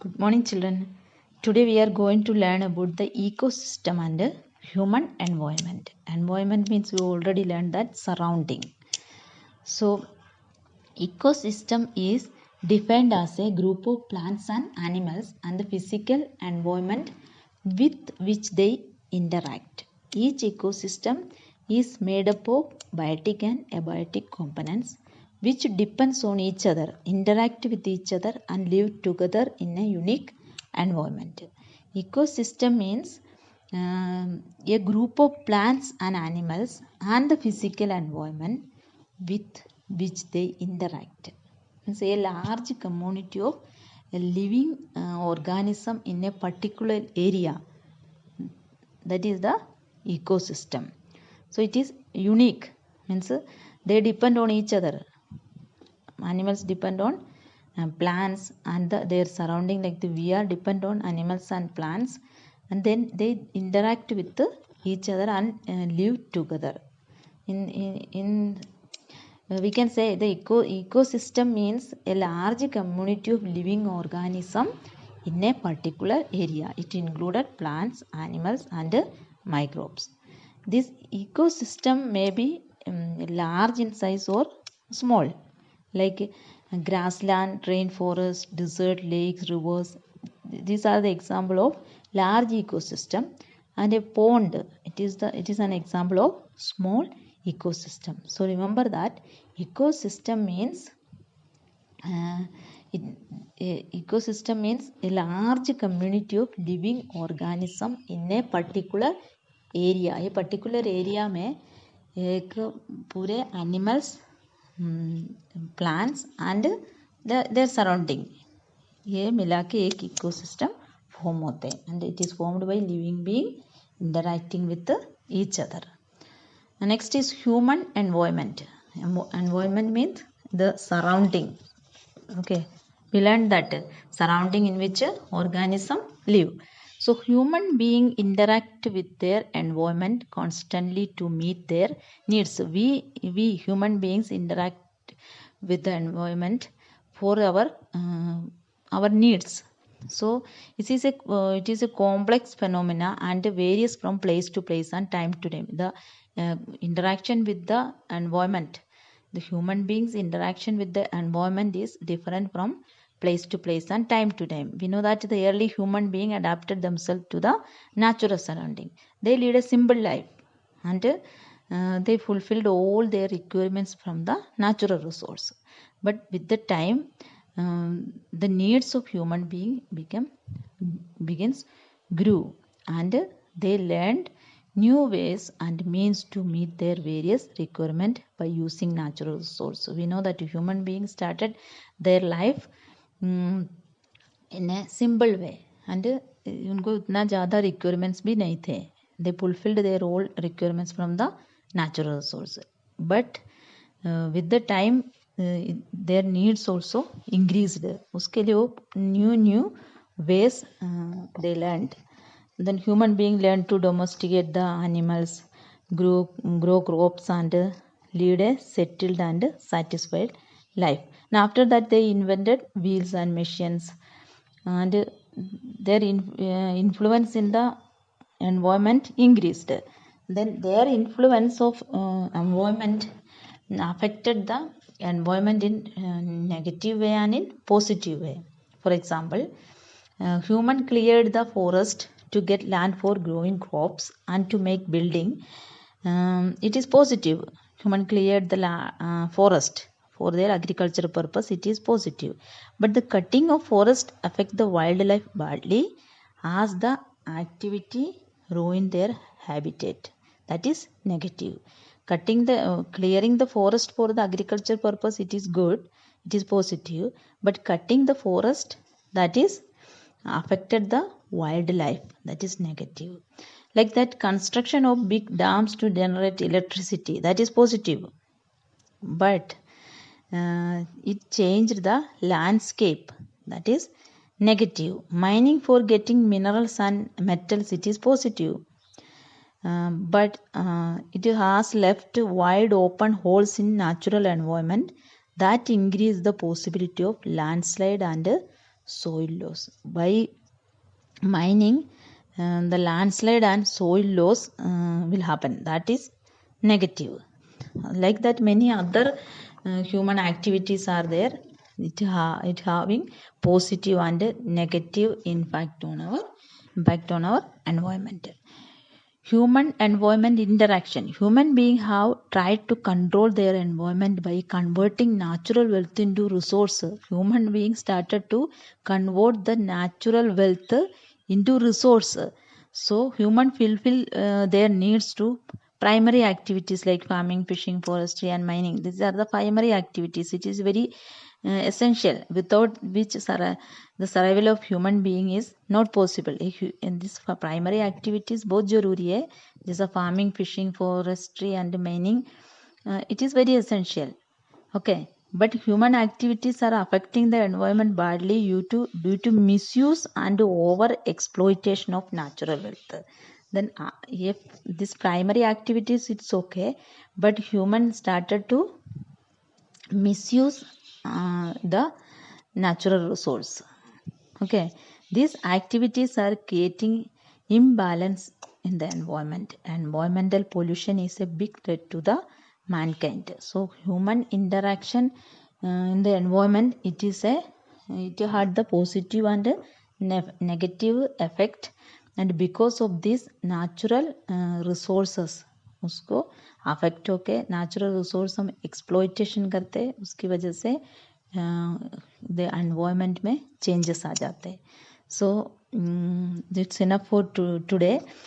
Good morning, children. Today we are going to learn about the ecosystem and human environment. Environment means we already learned that surrounding. So, ecosystem is defined as a group of plants and animals and the physical environment with which they interact. Each ecosystem is made up of biotic and abiotic components which depends on each other, interact with each other and live together in a unique environment. Ecosystem means a group of plants and animals and the physical environment with which they interact. It's a large community of a living organism in a particular area. That is the ecosystem. So it is unique, means they depend on each other. Animals depend on plants and their surrounding, like we are depend on animals and plants, and then they interact with each other and live together. In we can say the ecosystem means a large community of living organism in a particular area. It included plants, animals and microbes. This ecosystem may be large in size or small, like grassland, rainforest, desert, lakes, rivers. These are the example of large ecosystem, and a pond, it is an example of small ecosystem. So remember that ecosystem means ecosystem means a large community of living organism in a particular area. A particular area में एक पूरे animals, plants and their surrounding, ये मिला के एक ecosystem form होते हैं, and it is formed by living being interacting with each other. And next is human environment. Environment means the surrounding. Okay, we learned that surrounding in which organism live. So human being interact with their environment constantly to meet their needs. We human beings interact with the environment for our needs. So it is a complex phenomena and varies from place to place and time to time. The interaction with the environment, the human beings interaction with the environment is different from place to place and time to time. We know that the early human being adapted themselves to the natural surrounding. They lead a simple life and they fulfilled all their requirements from the natural resource. But with the time, the needs of human being grew, and they learned new ways and means to meet their various requirement by using natural resources. We know that human beings started their life in a simple way, and उनको इतना ज़्यादा requirements भी नहीं थे. They fulfilled their all requirements from the natural resource. But with the time, their needs also increased. उसके लिए वो new ways they learned. Then human being learned to domesticate the animals, grow crops and lead a settled and satisfied life. Now after that they invented wheels and machines, and their influence in the environment increased. Then their influence of environment affected the environment in negative way and in positive way. For example, human cleared the forest to get land for growing crops and to make building. It is positive. Human cleared the forest for their agricultural purpose. It is positive. But the cutting of forest affect the wildlife badly as the activity ruin their habitat. That is negative. Clearing the forest for the agriculture purpose, it is good, it is positive. But cutting the forest, that is affected the wildlife, that is negative. Like that, construction of big dams to generate electricity, that is positive. But it changed the landscape, that is negative. Mining for getting minerals and metals, it is positive. But it has left wide open holes in natural environment that increase the possibility of landslide and soil loss. By mining, the landslide and soil loss will happen. That is negative. Like that, many other human activities are there. It having positive and negative impact on our environment. Human environment interaction. Human beings have tried to control their environment by converting natural wealth into resources. Human beings started to convert the natural wealth into resources. So human fulfill their needs to primary activities like farming, fishing, forestry, and mining. These are the primary activities. It is very essential, without which the survival of human being is not possible. In this primary activities both जरूरी है, जैसा farming, fishing, forestry and mining. It is very essential. Okay, but human activities are affecting the environment badly due to misuse and over exploitation of natural wealth. Then if this primary activities, it's okay, but human started to misuse the natural resource. Okay, these activities are creating imbalance in the environment. Environmental pollution is a big threat to the mankind. So human interaction in the environment, it had the positive and negative effect. And because of this natural resources उसको affect होके natural resource हम exploitation करते हैं, उसकी वजह से the environment में changes आ जाते हैं. So it's enough for today.